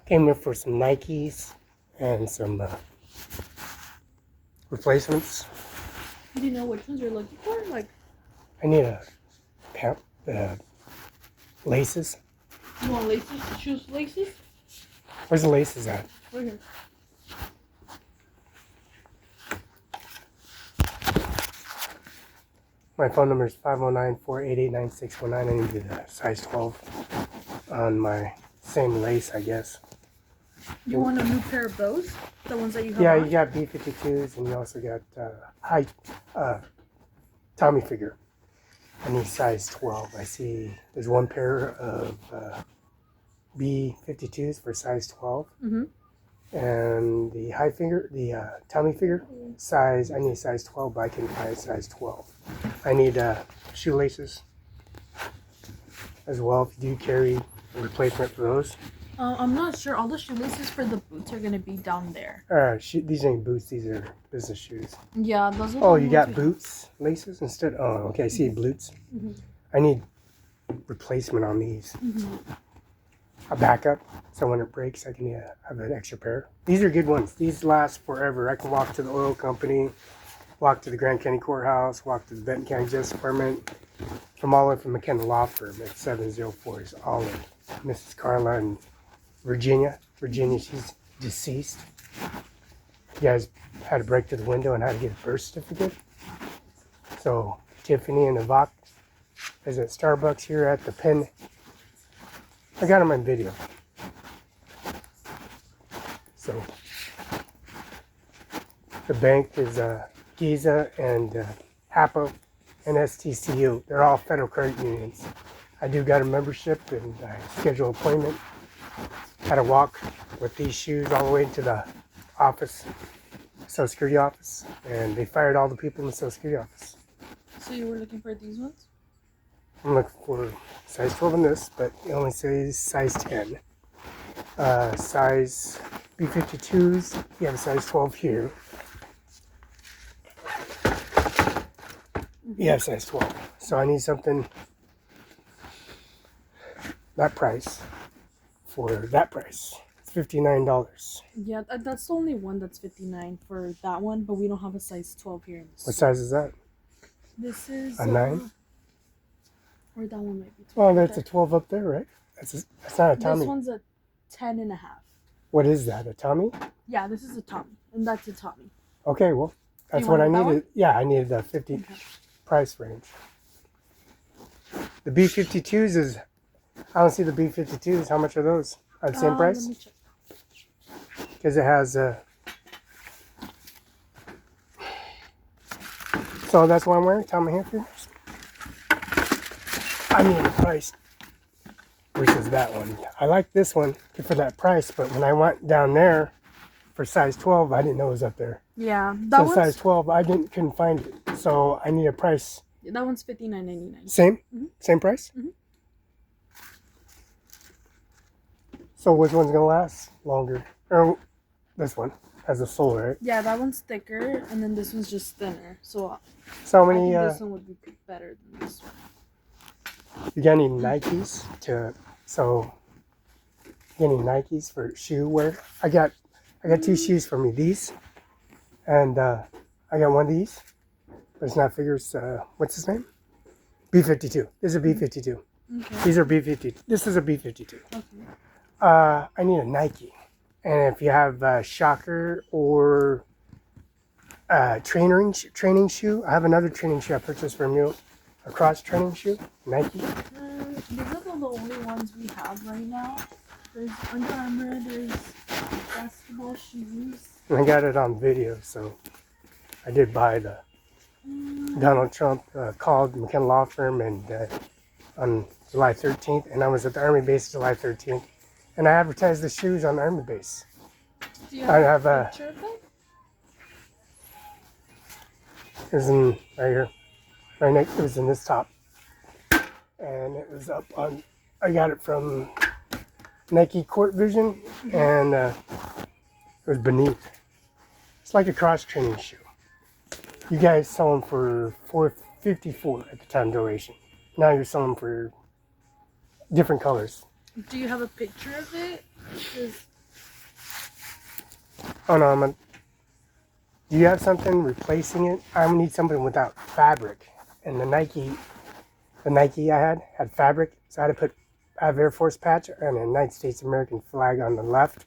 Came here for some Nikes and some replacements. Do you know which ones you're looking for? Like, I need a laces. you want laces? Shoes laces? Where's the laces at? Right here. My phone number is 509-488-9619. I need the size 12 on my same lace, I guess. You want a new pair of those? The ones that you have Yeah, on? you got B-52s and you also got high Tommy figure. I need size 12. I see there's one pair of B-52s for size 12. Mm-hmm. And the high finger, the Tommy figure size, I need size 12, but I can find size 12. I need shoelaces as well. If you do carry a replacement for those. I'm not sure. All the shoelaces for the boots are gonna be down there. These ain't boots, these are business shoes. Yeah, those are. Oh, you got boots, laces instead? Oh, okay, I see boots. Mm-hmm. I need replacement on these. Mm-hmm. A backup, so when it breaks, I can have an extra pair. These are good ones. These last forever. I can walk to the oil company, walk to the Grand County Courthouse, walk to the Benton County Justice Department, from all the way from McKenna Law Firm at 704 is all in. Mrs. Carla and Virginia. Virginia, she's deceased. You guys had to break through the window and had to get a birth certificate. So Tiffany and Ivanka is at Starbucks here at the Penn. I got them on video. So the bank is Giza and HAPA and STCU. They're all federal credit unions. I do got a membership and I schedule an appointment. Had to walk with these shoes all the way to the office, Social Security office, and they fired all the people in the Social Security office. So you were looking for these ones? I'm looking for size 12 in this, but it only says size 10. Size B52s, you have a size 12 here. You have size 12. So I need something that price for that price. It's $59. Yeah, that's the only one that's $59 for that one, but we don't have a size 12 here. What size is that? This is a 9? Or that one might be 12. Well, there's a 12 up there, right? That's not a Tommy. This one's a 10 and a half. What is that, a Tommy? Yeah, this is a Tommy, and that's a Tommy. Okay, well, that's You what I wanted that needed. one? Yeah, I needed the 50 Okay. price range. The B52s is, I don't see the B52s. How much are those? At the same price? Let me check. Because it has so that's what I'm wearing, Tommy Hilfigers. I need a price, which is that one. I like this one for that price, but when I went down there for size 12, I didn't know it was up there. Yeah, that So one's size 12, couldn't find it. So I need a price. that one's $59.99. Same? Mm-hmm. Same price? Mm-hmm. So which one's going to last longer? Or this one has a sole, right? Yeah, that one's thicker, and then this one's just thinner. So So I many, think this one would be better than this one. you got any Nikes for shoe wear? I got 2 shoes for me. These, and I got one of these, but it's not figures. What's his name? B52. This is a B52. Okay. These are B52. This is a B52. Okay. I need a Nike, and if you have Shocker or training shoe, I have another training shoe I purchased from you, a cross training shoe, Nike. These are the only ones we have right now. There's Under Armour, there's basketball shoes. And I got it on video, so I did buy the Donald Trump called McKenna Law Firm and on July 13th, and I was at the Army base July 13th, and I advertised the shoes on the Army base. Do you I have have a picture of it? It was in right here, right next. It was in this top, and it was up on. I got it from Nike Court Vision, and it was beneath. It's like a cross training shoe. You guys sell them for $454 at the time duration. Now you're selling them for different colors. Do you have a picture of it? 'Cause Oh no, do you have something replacing it? I need something without fabric. And the Nike I had fabric, so I have Air Force patch and a United States American flag on the left,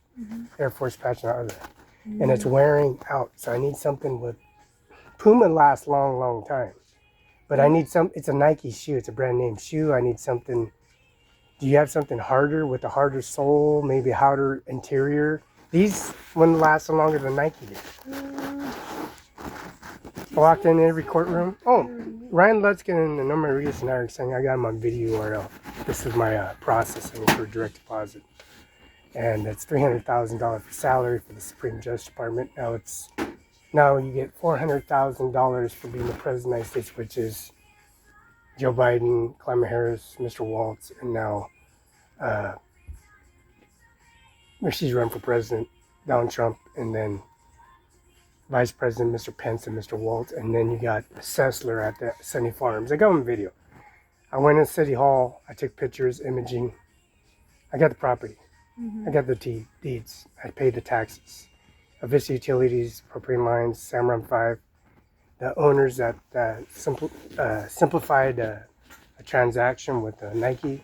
Air Force patch on the other. And it's wearing out, so I need something with Puma lasts long time. But I need it's a Nike shoe, it's a brand name shoe. I need something. Do you have something harder with a harder sole, maybe a harder interior? These wouldn't last so longer than Nike did. I walked in every courtroom. Oh, Ryan Lutzkin and a number of Reese and I are saying I got him on video URL. This is my processing for direct deposit. And it's $300,000 for salary for the Supreme Justice Department. Now you get $400,000 for being the President of the United States, which is Joe Biden, Kamala Harris, Mr. Waltz, and now she's run for president, Donald Trump, and then Vice President, Mr. Pence, and Mr. Waltz, and then you got Sessler at the Sunny Farms. I got him video. I went in City Hall. I took pictures, imaging. I got the property. I got the deeds. I paid the taxes. Avista Utilities, propane lines, Cimarron 5. The owners that simplified a transaction with Nike.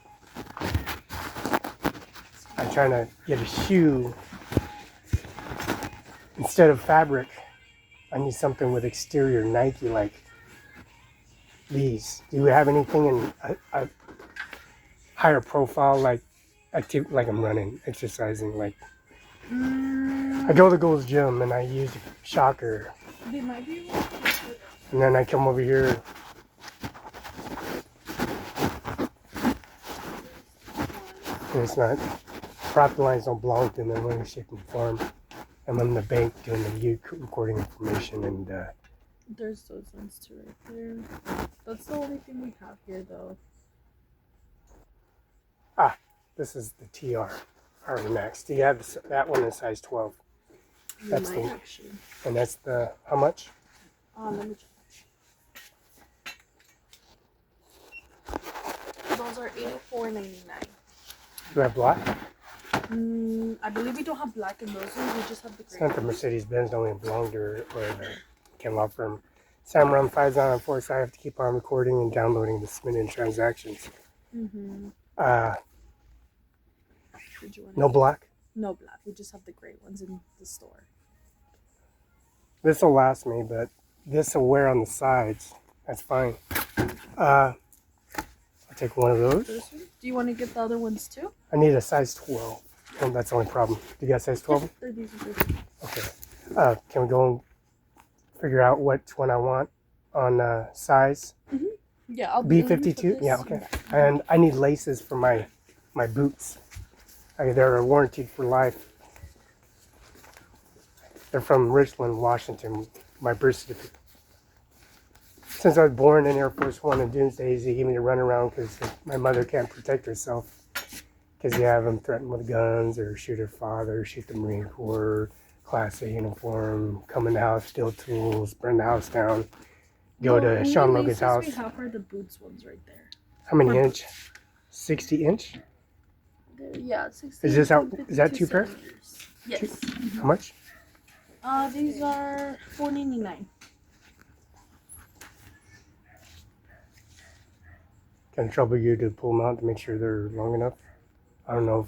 I'm trying to get a shoe. Instead of fabric, I need something with exterior Nike like these. Do you have anything in a higher profile, like I'm running, exercising, like I go to the Gold's Gym and I use a shocker. They might be. And then I come over here. And it's not. Property lines don't belong to them. I'm running shaking farm. I'm in the bank doing the recording information and. There's those ones too right there. That's the only thing we have here though. This is the TR. Harvey Max. Do you have that one in size 12? That's the. Actually. And that's the how much? Let me check. Those are $84.99. Do you have black? I believe we don't have black in those ones. We just have the gray. It's not the Mercedes Benz only belonged to her or the came off from Cimarron 5's on for, so I have to keep on recording and downloading the spin-in transactions. No black? No black. We just have the gray ones in the store. This will last me, but this will wear on the sides. That's fine. I'll take one of those. Do you want to get the other ones too? I need a size 12. Oh, that's the only problem. Do you got size 12? They're these. Okay. Can we go and figure out which one I want on size? Yeah, I'll B52? Yeah, okay. And I need laces for my boots. They're warranted for life. They're from Richland, Washington, my birth certificate. Since I was born in Air Force One and Doomsdays, they gave me to run around because my mother can't protect herself. Because you have them threatened with guns or shoot her father, shoot the Marine Corps, Class A uniform, come in the house, steal tools, burn the house down, go to Sean Logan's house. We have are the boots ones right there. How many inch? 60 inch? Yeah, 60. Is that two pair? Yes. How much? These are $4.99. Can I trouble you to pull them out to make sure they're long enough? I don't know if...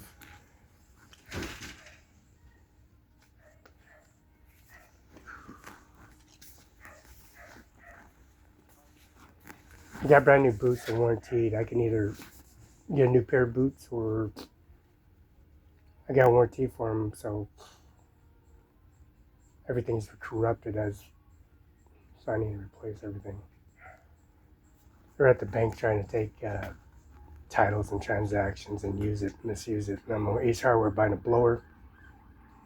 You got brand new boots and warranted. I can either get a new pair of boots or I got a warranty for them, so everything's corrupted so I need to replace everything. They're at the bank trying to take titles and transactions and misuse it. And I'm on Ace Hardware buying a blower,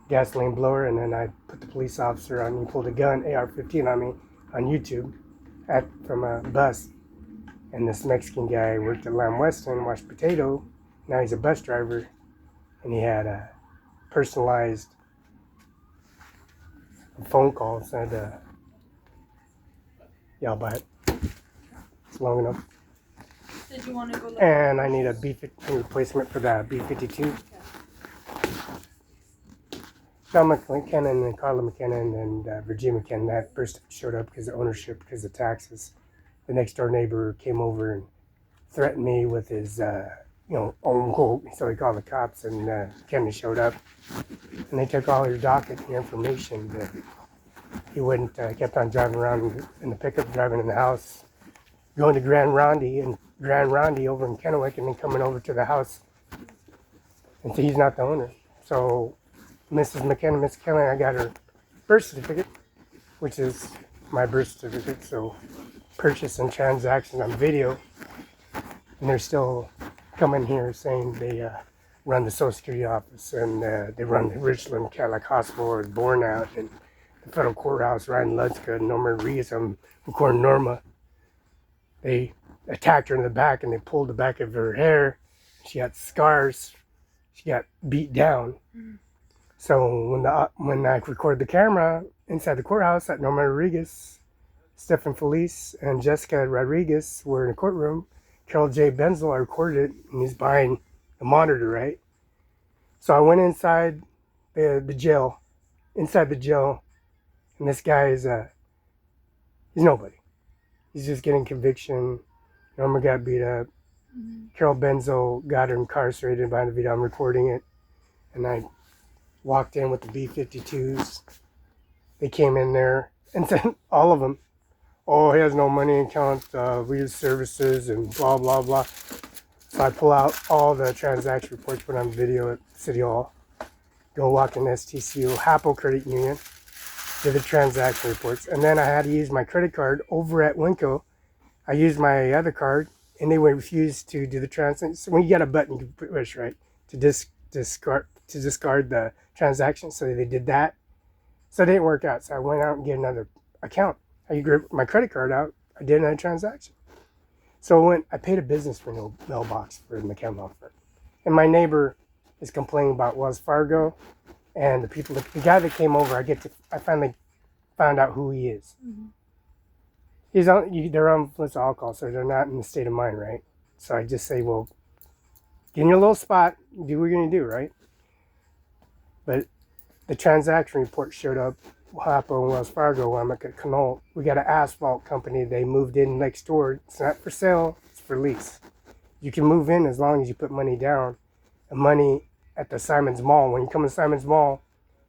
gasoline blower, and then I put the police officer on. He pulled a gun, AR-15, on me on YouTube from a bus. And this Mexican guy worked at Lamb Weston, washed potato. Now he's a bus driver, and he had a personalized phone call and said, "Yeah, I'll buy it. It's long enough." Did you want to go? And I need a B50 replacement for that B52. Sean McKenna and Carla McKenna and Virginia McKenna, that first showed up because of ownership, because of taxes. The next door neighbor came over and threatened me with his, own quote. So he called the cops, and McKenna showed up. And they took all your docket, your information. He wouldn't, kept on driving around in the pickup, driving in the house, going to Grand Rondi over in Kennewick, and then coming over to the house. And so he's not the owner. So Mrs. McKenna, Miss Kelly, I got her birth certificate, which is my birth certificate. So purchase and transaction on video. And they're still coming here saying they run the Social Security office, and they run the Richland Catholic Hospital, or born out, and the federal courthouse, Ryan Lutzka, and Norma Rodriguez. I'm recording Norma. They attacked her in the back, and they pulled the back of her hair. She had scars. She got beat down. So when I recorded the camera inside the courthouse at Norma Rodriguez, Stephen Felix and Jessica Rodriguez were in the courtroom. Carol J. Benzel, I recorded it, and he's behind the monitor, right? So I went inside the jail, and this guy is he's nobody. He's just getting conviction. Norma got beat up. Carol Benzel got her incarcerated behind the video. I'm recording it, and I walked in with the B-52s. They came in there and said, all of them, oh, he has no money in account, weird services, and blah, blah, blah. So I pull out all the transaction reports, put on video at City Hall, go walk in STCU, Hapo Credit Union, did the transaction reports. And then I had to use my credit card over at Winco. I used my other card, and they would refuse to do the transaction. So when you got a button, you can push, right, to discard the transaction. So they did that. So it didn't work out. So I went out and get another account. I grabbed my credit card out. I did another transaction. So I paid a business renewal mailbox for the McKenna Law Firm. And my neighbor is complaining about Wells Fargo, and the guy that came over, I finally found out who he is. They're on influence of alcohol, so they're not in the state of mind, right? So I just say, well, get in your little spot, do what you're gonna do, right? But the transaction report showed up, Hapo and Wells Fargo. I'm at Canol. We got an asphalt company. They moved in next door. It's not for sale, it's for lease. You can move in as long as you put money down. And money at the Simon's Mall. When you come to Simon's Mall,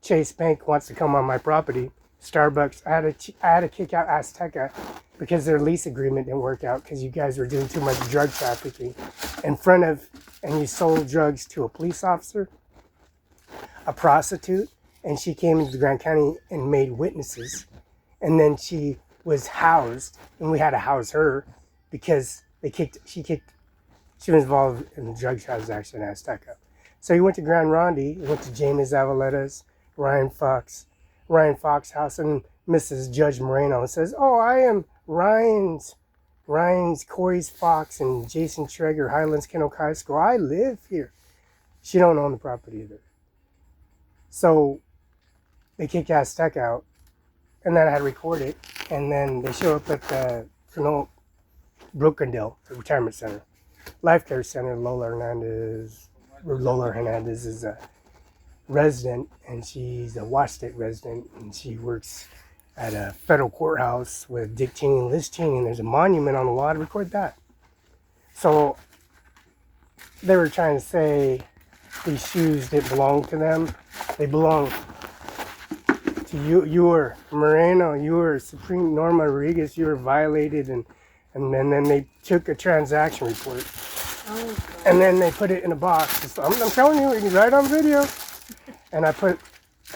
Chase Bank wants to come on my property. Starbucks, I had to kick out Azteca because their lease agreement didn't work out because you guys were doing too much drug trafficking and you sold drugs to a police officer, a prostitute, and she came into Grand County and made witnesses. And then she was housed, and we had to house her because she was involved in the drug transaction in Azteca. So he went to Grand Rondi, he went to Jamie Zavaletta's, Ryan Fox house, and Mrs. Judge Moreno says, oh, I am Ryan's, Corey's Fox, and Jason Traeger, Highlands Kennewick High School. I live here. She don't own the property either. So they kicked Aztec out, and then I had to record it, and then they show up at the Brokendale, the retirement center, life care center. Lola Hernandez is a resident, and she's a Wash State resident, and she works at a federal courthouse with Dick Cheney and Liz Cheney, and there's a monument on the wall to record that. So they were trying to say these shoes didn't belong to them. They belong to you. You were Moreno, you were Supreme Norma Rodriguez, you were violated, and then they took a transaction report. Oh, and then they put it in a box. So I'm telling you, it's right on video.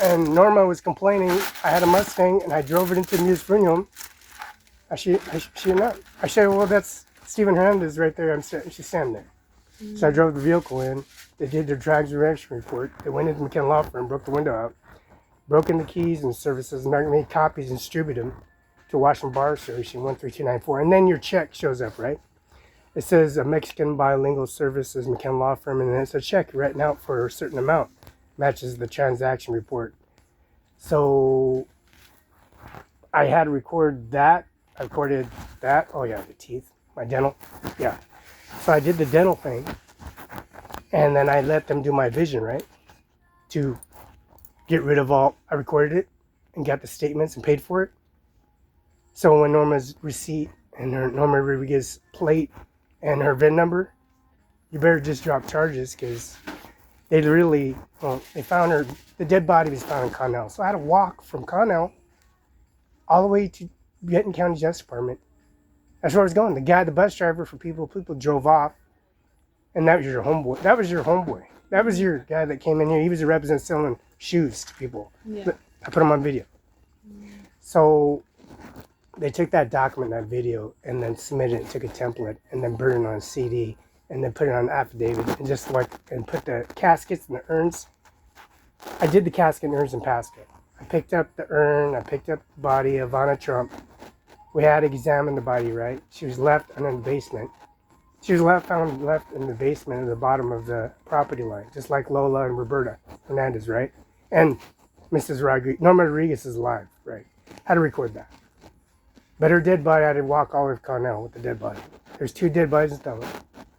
And Norma was complaining. I had a Mustang and I drove it into the museum room. I said, well, that's Stephen Hernandez right there. She's standing there. Mm-hmm. So I drove the vehicle in. They did their transaction report. They went into McKenna Law Firm, broke the window out, broke in the keys and services, and made copies and distributed them to Washington Bar Association 13294. And then your check shows up, right? It says a Mexican bilingual services McKenna Law Firm, and then it's a check written out for a certain amount. Matches the transaction report. So I had to record that. I recorded that. Oh yeah, the teeth, my dental. Yeah. So I did the dental thing, and then I let them do my vision, right? To get rid of all. I recorded it and got the statements and paid for it. So when Norma's receipt and her Norma Rodriguez plate and her VIN number, you better just drop charges because they really, well, they found her, the dead body was found in Connell. So I had to walk from Connell all the way to Benton County Justice Department. That's where I was going. The guy, the bus driver for people drove off, and that was your homeboy. That was your homeboy. That was your guy that came in here. He was a representative selling shoes to people. Yeah. I put him on video. So they took that document, that video, and then submitted it, took a template, and then burned it on a CD, and then put it on an affidavit, and just like, and put the caskets and the urns. I did the casket and urns and passed it. I picked up the urn, I picked up the body of Ivana Trump. We had to examine the body, right? She was left in the basement. She was found left in the basement at the bottom of the property line, just like Lola and Roberta Hernandez, right? And Mrs. Rodriguez, Norma Rodriguez is alive, right? Had to record that. But her dead body, I had to walk all over Connell with the dead body. There's 2 dead bodies in Othello,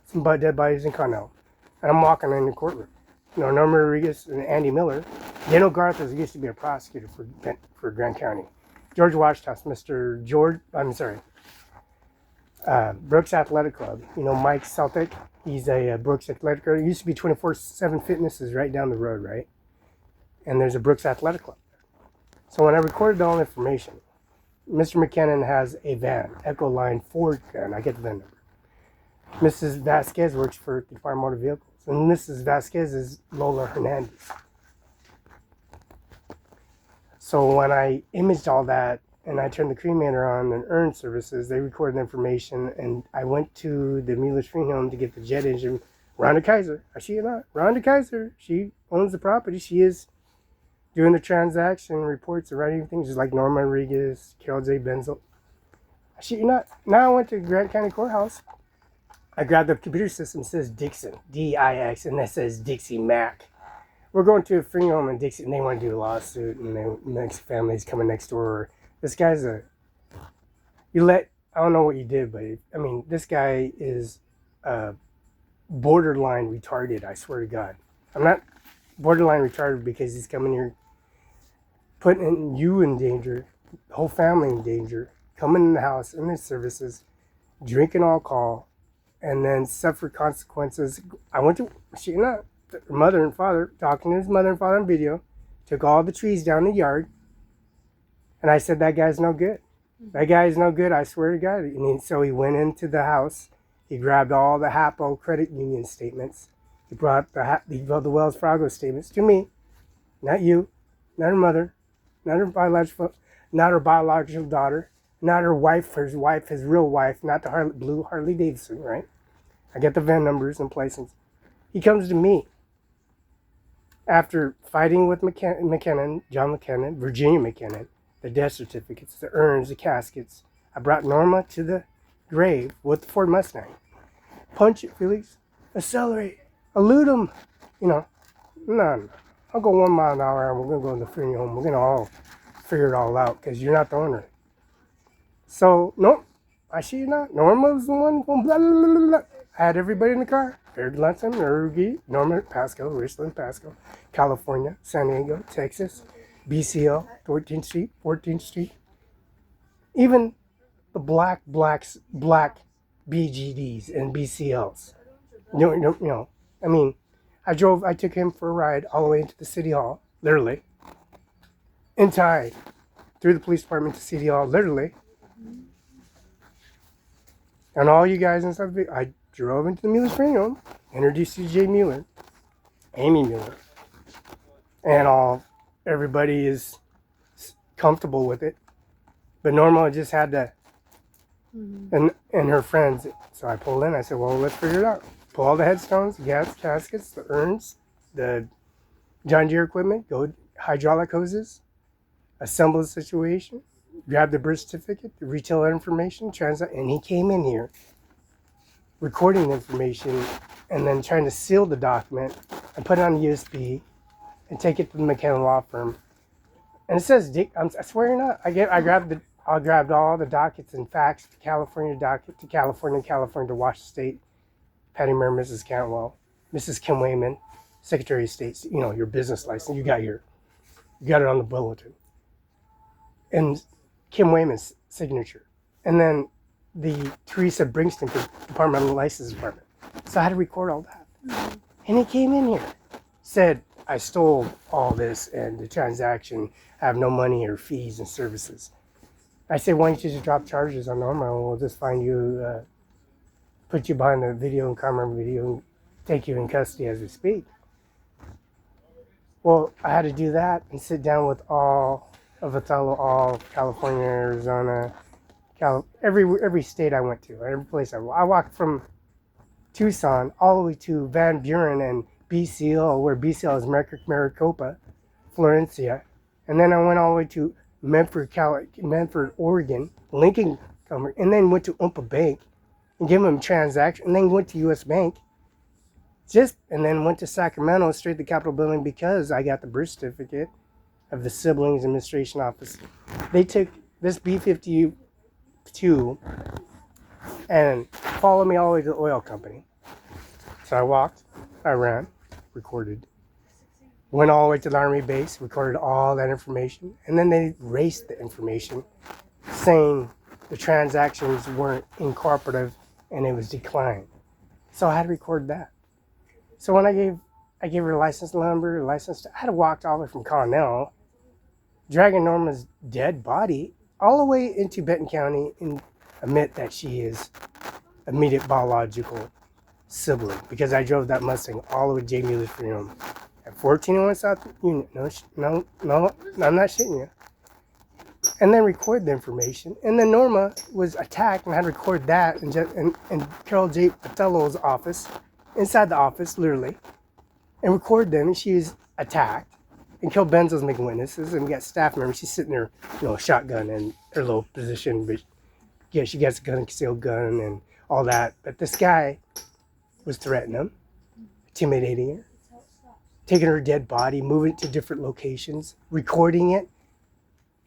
some dead bodies in Connell. And I'm walking in the courtroom. You know, Norma Rodriguez and Andy Miller. Daniel Garth used to be a prosecutor for Grant County. George Washington, Brooks Athletic Club. You know, Mike Celtic, he's a Brooks Athletic Club. It used to be 24/7 Fitnesses right down the road, right? And there's a Brooks Athletic Club. So when I recorded all the information, Mr. McKinnon has a van, Echo Line Ford van. I get the VIN number. Mrs. Vasquez works for the Department of Motor Vehicles. And Mrs. Vasquez is Lola Hernandez. So when I imaged all that and I turned the cremator on and urn services, they recorded information, and I went to the Mueller's Funeral Home to get the jet engine. Rhonda Kaiser, I see it not. Rhonda Kaiser, she owns the property. She is doing the transaction reports and writing things, just like Norma Rodriguez, Carol J. Benzel. I see you not. Now I went to Grant County Courthouse. I grabbed the computer system, it says Dixon, D-I-X, and that says Dixie Mac. We're going to a funeral home in Dixie, and they want to do a lawsuit, and the next family's coming next door. This guy's I don't know what you did, but this guy is borderline retarded, I swear to God. I'm not borderline retarded because he's coming here putting you in danger, the whole family in danger, coming in the house, in the services, drinking alcohol, and then suffer consequences. I went to, mother and father, talking to his mother and father on video, took all the trees down the yard, and I said, that guy's no good. That guy is no good, I swear to God. And so he went into the house, he grabbed all the HAPO credit union statements, he brought the Wells Fargo statements to me, not you, not her mother, not her biological daughter, not her wife, his real wife, not the blue Harley Davidson, right? I get the VIN numbers and places. He comes to me after fighting with McKinnon, John McKinnon, Virginia McKinnon, the death certificates, the urns, the caskets. I brought Norma to the grave with the Ford Mustang. Punch it, Felix. Accelerate. Elude him. No. I'll go 1 mile an hour and we're going to go to the funeral home. We're going to all figure it all out because you're not the owner. So, nope. I see you not. Norma was the one going blah, blah, blah, blah. I had everybody in the car. Eric Lunson, Norma, Pasco, Richland, Pasco, California, San Diego, Texas, BCL, 14th Street, 14th Street. Even the black BGDs and BCLs. I took him for a ride all the way into the city hall, literally, and tied through the police department to city hall, literally. And all you guys and stuff, I drove into the Mueller's funeral home, introduced you to Jay Mueller, Amy Mueller, and everybody is comfortable with it. But Norma just had to, and her friends. So I pulled in. I said, well, let's figure it out. Pull all the headstones, gas caskets, the urns, the John Deere equipment, go hydraulic hoses, assemble the situation, grab the birth certificate, the retailer information, and he came in here recording the information and then trying to seal the document and put it on USB and take it to the McKenna law firm. And it says, I swear you're not. I grabbed all the dockets and faxed the California docket to California to Washington State, Patty Mayor, Mrs. Cantwell, Mrs. Kim Wayman, Secretary of State, your business license you got here. You got it on the bulletin. And Kim Wayman's signature. And then the Teresa Bringston for Department of License Department. So I had to record all that. Mm-hmm. And he came in here, said, I stole all this and the transaction, I have no money or fees and services. I said, why don't you just drop charges on Norma and we'll just find you, put you behind the video and camera video and take you in custody as we speak. Well, I had to do that and sit down with all of Othello, all of California, Arizona, every state I went to, every place I walked from Tucson all the way to Van Buren and BCL, where BCL is Maricopa, Florencia. And then I went all the way to Medford, Oregon, Lincoln, and then went to Oompa Bank and gave them a transaction, and then went to U.S. Bank. And then went to Sacramento, straight to the Capitol building because I got the birth certificate of the Siblings Administration Office. They took this B-52 and followed me all the way to the oil company. So I walked, I ran, recorded, went all the way to the Army base, recorded all that information, and then they erased the information saying the transactions weren't incorporative and it was declined. So I had to record that. So when I gave her a license number, I had to walk all the way from Connell, dragging Norma's dead body all the way into Benton County and admit that she is immediate biological sibling because I drove that Mustang all the way to J. Mueller's funeral at 1401 South Union. No, I'm not shitting you. And then record the information. And then Norma was attacked and I had to record that in Carol J. Othello's office, inside the office, literally, and record them. And she was attacked. And Kel Benzo's making witnesses, and we got staff members. She's sitting there, shotgun in her little position, but yeah, she gets a gun, concealed gun, and all that. But this guy was threatening them, intimidating her, taking her dead body, moving it to different locations, recording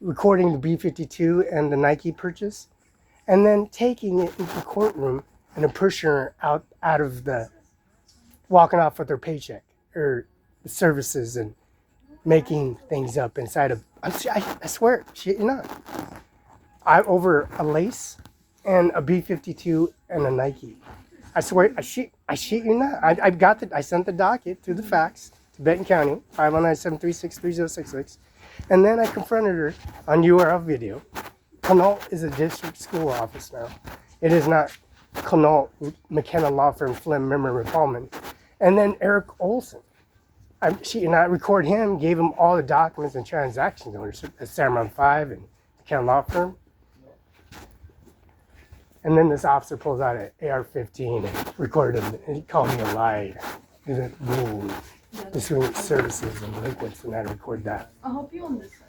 the B-52 and the Nike purchase, and then taking it into the courtroom and then pushing her out of walking off with her paycheck or the services and making things up inside of, I swear, shit you not. Over a lace and a B-52 and a Nike. I swear, I shit you not. I sent the docket through the fax to Benton County, 509-736-3066. And then I confronted her on URL video. Connaught is a district school office now. It is not Connaught, McKenna Law Firm, Flynn, Member, and Paulman. And then Eric Olson. I record him, gave him all the documents and transactions on Samurai 5 and McKenna Law Firm. And then this officer pulls out an AR-15 and recorded him, and he called me a liar. There's a rule between services and delinquents, and I record that. I'll help you on this side.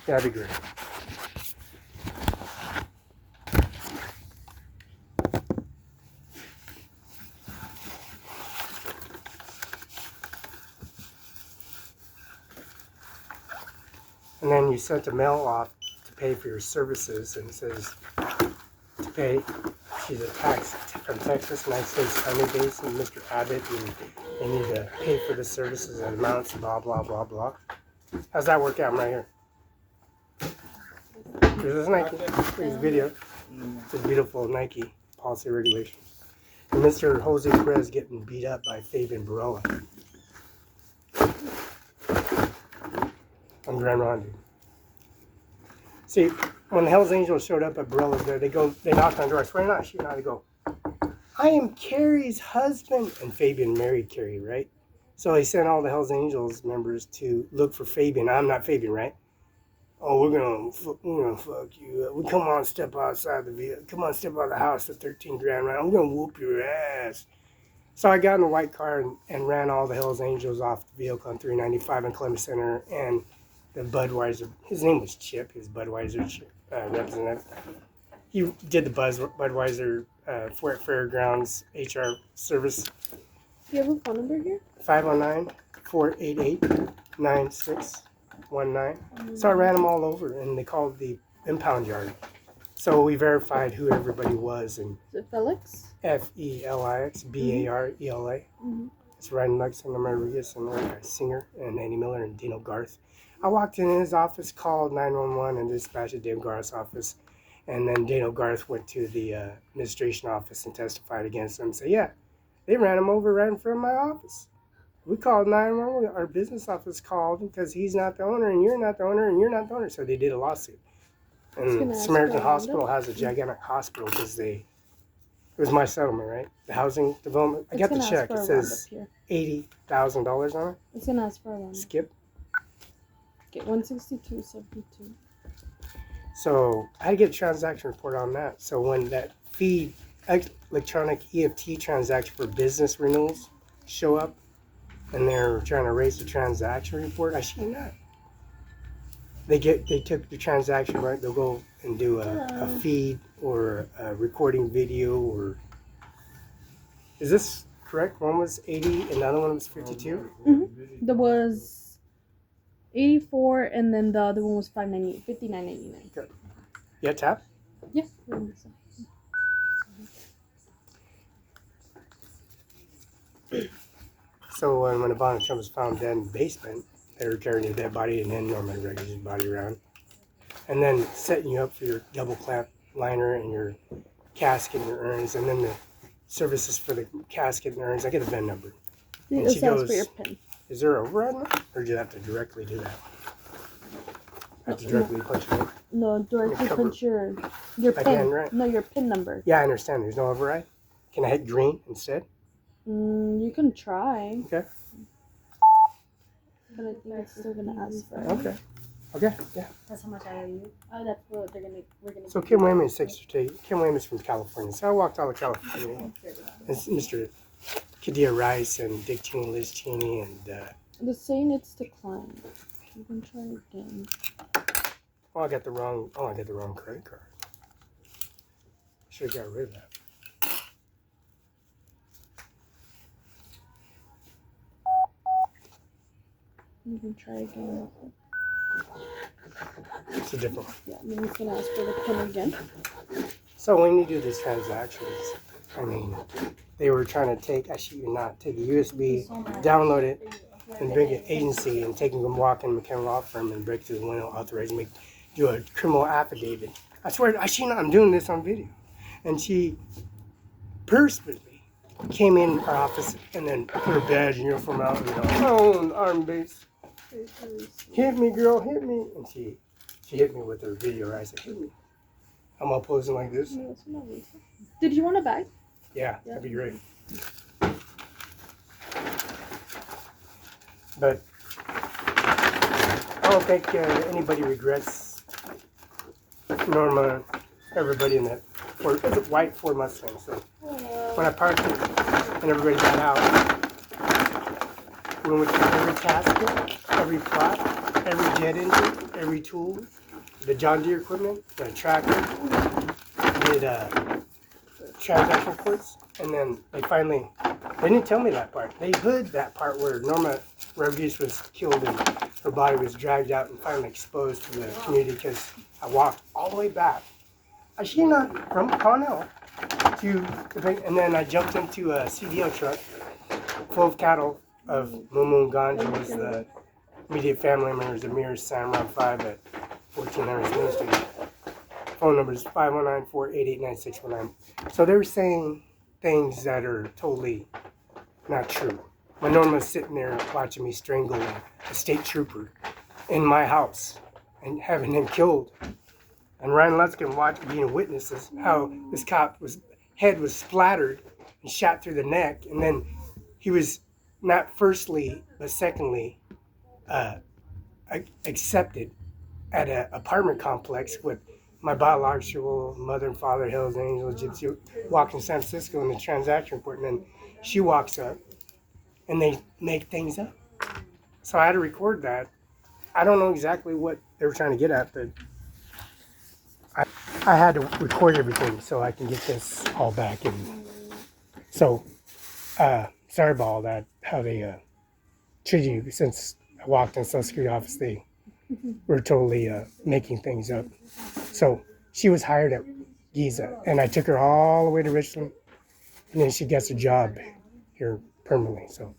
Yeah, that'd be great. And then you sent a mail off to pay for your services, and it says to pay. She's a tax from Texas, United States Army base, and Mr. Abbott, and they need to pay for the services and amounts, blah, blah, blah, blah. How's that work out? I'm right here. Here's this Nike. Here's a video. This beautiful Nike policy regulations. And Mr. Jose Perez getting beat up by Fabian Barela on Grand Ronde. See, when the Hells Angels showed up at Barela's there, they knocked on the door. I swear to God, she and I go, I am Carrie's husband. And Fabian married Carrie, right? So they sent all the Hells Angels members to look for Fabian. I'm not Fabian, right? Oh, we're gonna fuck you. We come on, step outside the vehicle. Come on, step out of the house. The 13 grand right. I'm gonna whoop your ass. So I got in the white car and ran all the Hells Angels off the vehicle on 395 in Columbus Center, and the Budweiser. His name was Chip. His Budweiser representative. He did the Budweiser Fairgrounds HR service. Do you have a phone number here? 509-488-9619. So I ran them all over, and they called the impound yard. So we verified who everybody was, and Is it Felix? Felix, Barela. Mm-hmm. It's Ryan Lexington, Rodriguez, and Singer, and Andy Miller, and Dino Garth. I walked in his office, called 911, and dispatched to Dino Garth's office. And then Dino Garth went to the administration office and testified against them. Said, yeah, they ran him over right in front of my office. We called 911. Our business office called because he's not the owner, and you're not the owner, and you're not the owner. So they did a lawsuit. And Samaritan Hospital has a gigantic hospital because it was my settlement, right? The housing development. I got the check. It says $80,000 on it. It's gonna ask for a round. Skip. Get 162.72. So I had to get a transaction report on that. So when that fee, electronic EFT transaction for business renewals show up, and they're trying to raise the transaction report, I seen that. They took the transaction, right? They'll go and do a feed or a recording video, or is this correct? One was 80 and the other one was 52? Mm-hmm. There was 84 and then the other one was 59.99. Okay. Yeah, tap? Yeah. So when Ivanka Trump was found dead in the basement, they were carrying a dead body and then Norman dragged his body around. And then setting you up for your double clamp liner and your casket and your urns, and then the services for the casket and urns. I get a VIN number. And she goes, for your pin. is there an override on it? Or do you have to directly do that? I have to directly punch it in? No, directly punch your pin. Again, right? No, your pin number. Yeah, I understand. There's no override. Can I hit green instead? You can try. Okay. But I think it's still gonna ask for it. Okay. Okay. Yeah. That's how much I owe you. Oh, that's what we're gonna. So Kim Wayman is Kim Wayman's from California. So I walked all of California. It's Mr. Kadia Rice and Dick Cheney, Liz Cheney, and the saying it's declined. You can try again. oh, I got the wrong credit card. Should have got rid of that. You can try again. It's a different one. Yeah, then it's gonna ask for the pin again. So when you do these transactions, I mean, they were trying to take a USB, download it, and bring it agency and take them walk-in McKenna law firm and break through the window, authorize me do a criminal affidavit. I swear, I'm doing this on video. And she purposely came in our office and then put her badge and uniform out and oh, arm base. Hit me, girl, hit me. And she hit me with her video. I said, hit me. I'm all posing like this. Did you want a bag? Yeah, that'd be great. But I don't think anybody regrets Norma, everybody in that Ford. It's a white Ford Mustang. So when I parked it and everybody got out, we went through every casket, every plot, every jet engine, every tool, the John Deere equipment, the tractor, did transaction reports, and then they didn't tell me that part. They hid that part where Norma Rodriguez was killed and her body was dragged out and finally exposed to the community because I walked all the way back. I seen her from Cornell to the bank, and then I jumped into a CDL truck full of cattle of Mumu Ganj, who was the immediate family members of Amir Samran 5 at 1400 Main Street. Phone number is 519-488-9619. So they were saying things that are totally not true. My Norma's sitting there watching me strangle a state trooper in my house and having him killed. And Ryan Lutzkin being a witness as how this cop's head was splattered and shot through the neck. And then he was not firstly, but secondly, accepted at an apartment complex with my biological mother and father, Hells Angels, Gypsy, walking San Francisco in the transaction report. And then she walks up and they make things up. So I had to record that. I don't know exactly what they were trying to get at, but I had to record everything so I can get this all back. And so, sorry about all that, how they treated you. Since I walked in the Social Security office, they were totally making things up. So she was hired at Giza, and I took her all the way to Richland, and then she gets a job here permanently. So